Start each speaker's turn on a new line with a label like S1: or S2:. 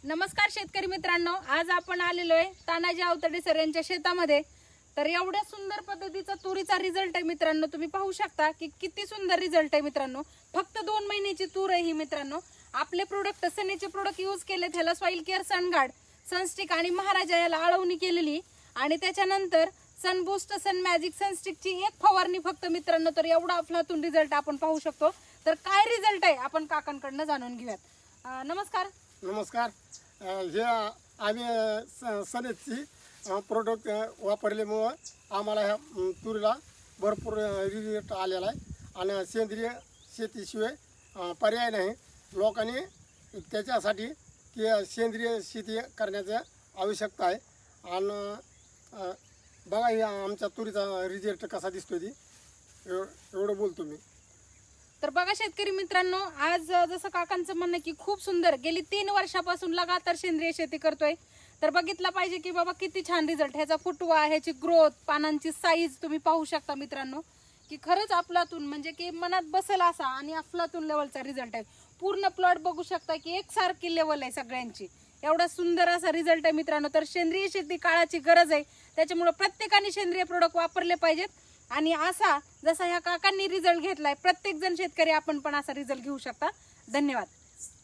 S1: नमस्कार शेतकरी मित्रांनो, आज आपण आलेलो आहे तानाजी आवतडे सर यांच्या शेतामध्ये। तर एवढ्या सुंदर पद्धतीचा तुरीचा रिझल्ट आहे मित्रांनो, तुम्ही पाहू शकता की किती सुंदर रिझल्ट आहे मित्रांनो। फक्त 2 महिन्याची तूर आहे ही मित्रांनो। आपले प्रोडक्ट सनेचे प्रोडक्ट यूज केले, त्याला सॉइल केअर, सनगार्ड, सनस्टिक आणि महाराजा याला आळवणी केलेली आणि त्याच्यानंतर सन बूस्ट, सन मॅजिक, सनस्टिकची एक फवारणी फक्त मित्रांनो। तर एवढा अफलातून रिझल्ट आपण पाहू शकतो। तर काय रिझल्ट आहे आपण काकांकडून जाणून घेऊयात। नमस्कार।
S2: नमस्कार। हे आम्ही सनेजची प्रोडक्ट वापरल्यामुळं आम्हाला ह्या तुरीला भरपूर रिझल्ट आलेला आहे आणि सेंद्रिय शेतीशिवाय पर्याय नाही। लोकांनी त्याच्यासाठी की सेंद्रिय शेती करण्याची आवश्यकता आहे आणि बघा हे आमच्या तुरीचा रिझल्ट कसा दिसतोय ती एवढं बोलतो मी।
S1: तर बघा शेतकरी मित्रांनो, आज जसं काकांचं म्हणणं की खूप सुंदर गेली 3 वर्षापासून लगातार सेंद्रिय शेती करतोय। तर बघितलं पाहिजे की बाबा किती छान रिझल्ट, ह्याचा फुटवा, ह्याची ग्रोथ, पानांची साईज तुम्ही पाहू शकता मित्रांनो की खरंच अफलातून म्हणजे की मनात बसेल असा आणि अफलातून लेवलचा रिझल्ट आहे। पूर्ण प्लॉट बघू शकता की एकसारखी लेवल आहे सगळ्यांची, एवढा सुंदर असा रिझल्ट आहे मित्रांनो। तर सेंद्रिय शेती काळाची गरज आहे, त्याच्यामुळे प्रत्येकाने सेंद्रिय प्रोडक्ट वापरले पाहिजेत आणि असा जसा ह्या काकांनी रिझल्ट घेतलाय प्रत्येक जण शेतकरी आपण पण असा रिझल्ट घेऊ शकता। धन्यवाद।